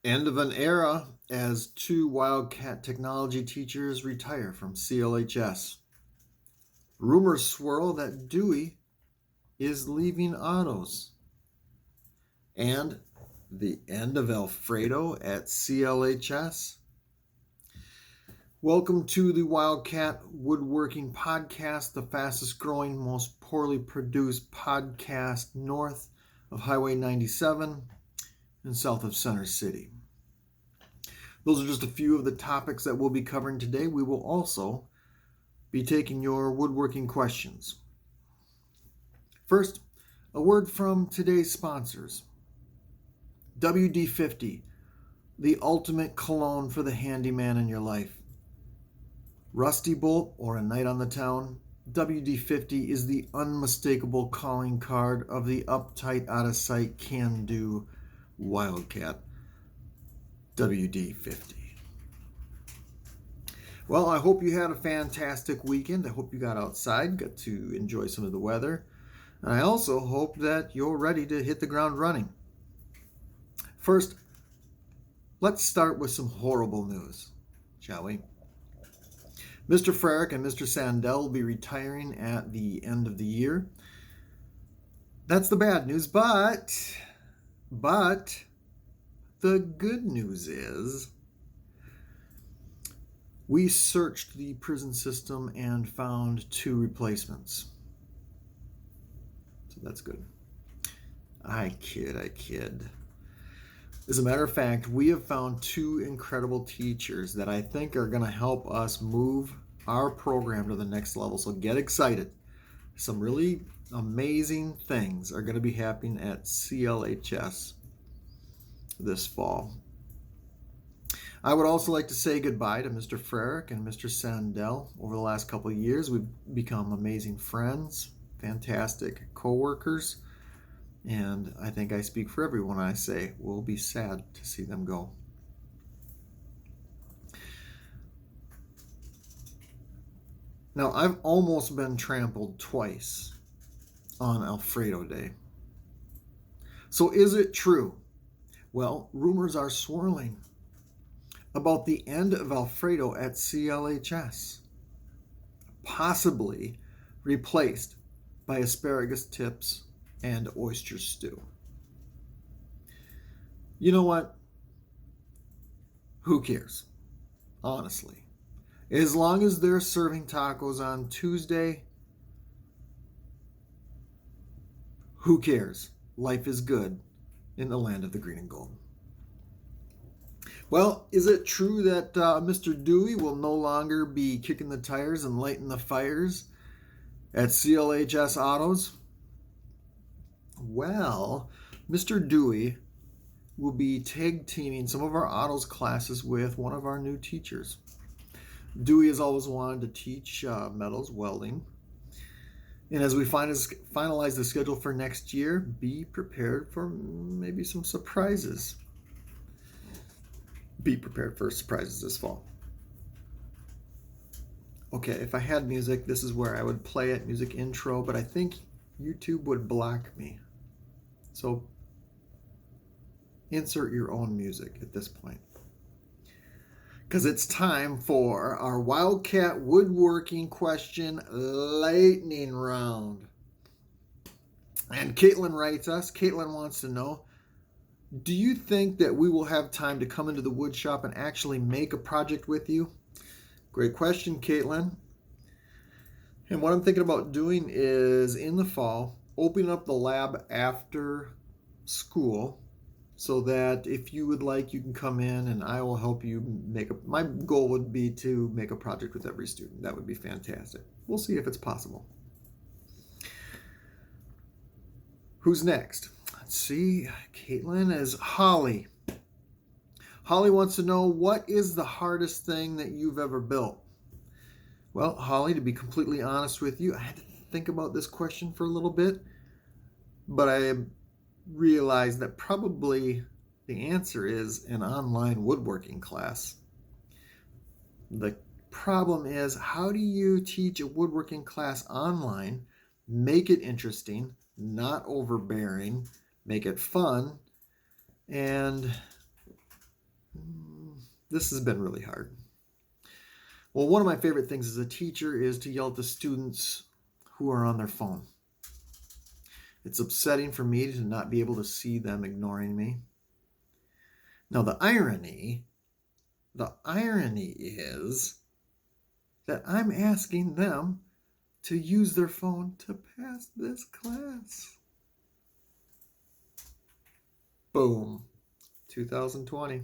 End of an era as two Wildcat technology teachers retire from CLHS. Rumors swirl that Dewey is leaving autos. And the end of Alfredo at CLHS. Welcome to the Wildcat Woodworking Podcast, the fastest growing, most poorly produced podcast north of Highway 97 and south of Center City. Those are just a few of the topics that we'll be covering today. We will also be taking your woodworking questions. First, a word from today's sponsors. WD-50, the ultimate cologne for the handyman in your life. Rusty bolt or a night on the town, WD-50 is the unmistakable calling card of the uptight, out-of-sight, can-do Wildcat. WD-50. Well, I hope you had a fantastic weekend. I hope you got outside, got to enjoy some of the weather. And I also hope that you're ready to hit the ground running. First, let's start with some horrible news, shall we? Mr. Frerick and Mr. Sandell will be retiring at the end of the year. That's the bad news, but the good news is we searched the prison system and found 2 replacements. So that's good. I kid. As a matter of fact, we have found 2 incredible teachers that I think are going to help us move our program to the next level. So get excited. Some really amazing things are going to be happening at CLHS this fall. I would also like to say goodbye to Mr. Frerick and Mr. Sandell. Over the last couple of years, we've become amazing friends, fantastic co-workers. And I think I speak for everyone when I say we'll be sad to see them go. Now, I've almost been trampled twice on Alfredo Day. So is it true? Well, rumors are swirling about the end of Alfredo at CLHS, possibly replaced by asparagus tips and oyster stew. You know what? Who cares? Honestly. As long as they're serving tacos on Tuesday, who cares? Life is good in the land of the green and gold. Well, is it true that Mr. Dewey will no longer be kicking the tires and lighting the fires at CLHS Autos? Well, Mr. Dewey will be tag teaming some of our autos classes with one of our new teachers. Dewey has always wanted to teach metals welding. And as we finalize the schedule for next year, be prepared for maybe some surprises. Be prepared for surprises this fall. Okay, if I had music, this is where I would play it, music intro, but I think YouTube would block me. So insert your own music at this point. Because it's time for our Wildcat Woodworking Question Lightning Round. And Caitlin writes us, Caitlin wants to know, do you think that we will have time to come into the wood shop and actually make a project with you? Great question, Caitlin. And what I'm thinking about doing is in the fall, opening up the lab after school so that if you would like, you can come in and I will help you my goal would be to make a project with every student. That would be fantastic. We'll see if it's possible. Who's next? Let's see. Caitlin is Holly. Holly wants to know, what is the hardest thing that you've ever built? Well, Holly, to be completely honest with you, I had to think about this question for a little bit, but I realized that probably the answer is an online woodworking class. The problem is, how do you teach a woodworking class online, make it interesting, not overbearing, make it fun, and This has been really hard. Well, one of my favorite things as a teacher is to yell at the students who are on their phone. It's upsetting for me to not be able to see them ignoring me. Now, the irony is that I'm asking them to use their phone to pass this class. Boom. 2020.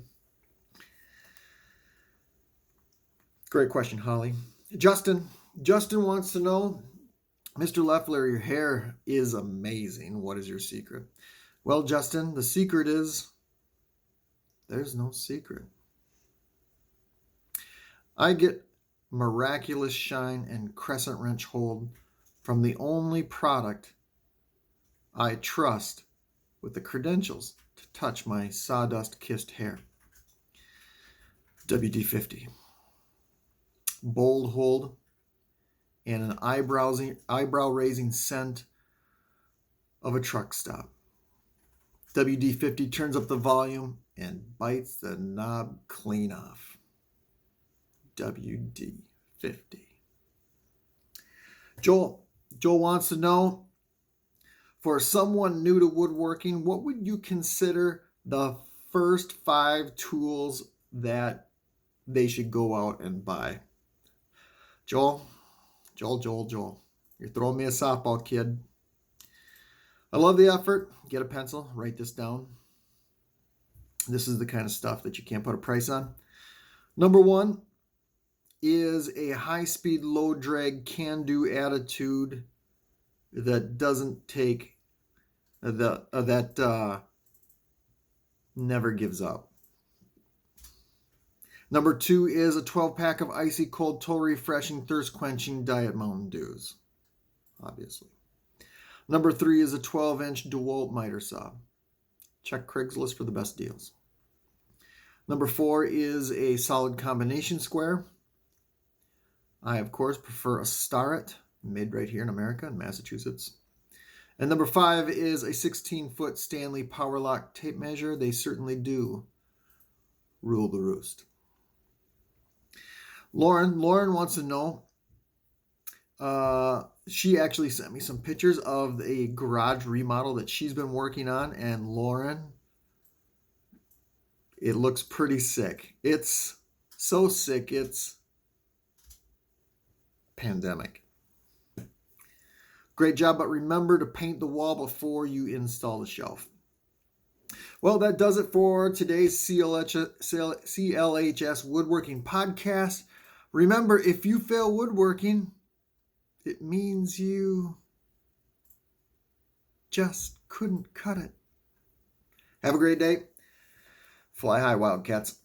Great question, Holly. Justin wants to know, Mr. Leffler, your hair is amazing. What is your secret? Well, Justin, the secret is there's no secret. I get miraculous shine and crescent wrench hold from the only product I trust with the credentials to touch my sawdust-kissed hair. WD-50. Bold hold and an eyebrow-raising scent of a truck stop. WD-50 turns up the volume and bites the knob clean off. WD-50. Joel wants to know, for someone new to woodworking, what would you consider the first 5 tools that they should go out and buy? Joel, you're throwing me a softball, kid. I love the effort. Get a pencil, write this down. This is the kind of stuff that you can't put a price on. Number 1 is a high-speed, low-drag, can-do attitude that doesn't take, that never gives up. Number 2 is a 12-pack of icy cold, toe refreshing, thirst quenching Diet Mountain Dews, obviously. Number 3 is a 12-inch DeWalt miter saw. Check Craigslist for the best deals. Number 4 is a solid combination square. I, of course, prefer a Starrett, made right here in America, in Massachusetts. And number 5 is a 16-foot Stanley Powerlock tape measure. They certainly do rule the roost. Lauren wants to know, she actually sent me some pictures of a garage remodel that she's been working on. And Lauren, it looks pretty sick. It's so sick, it's pandemic. Great job, but remember to paint the wall before you install the shelf. Well, that does it for today's CLHS Woodworking Podcast. Remember, if you fail woodworking, it means you just couldn't cut it. Have a great day. Fly high, Wildcats.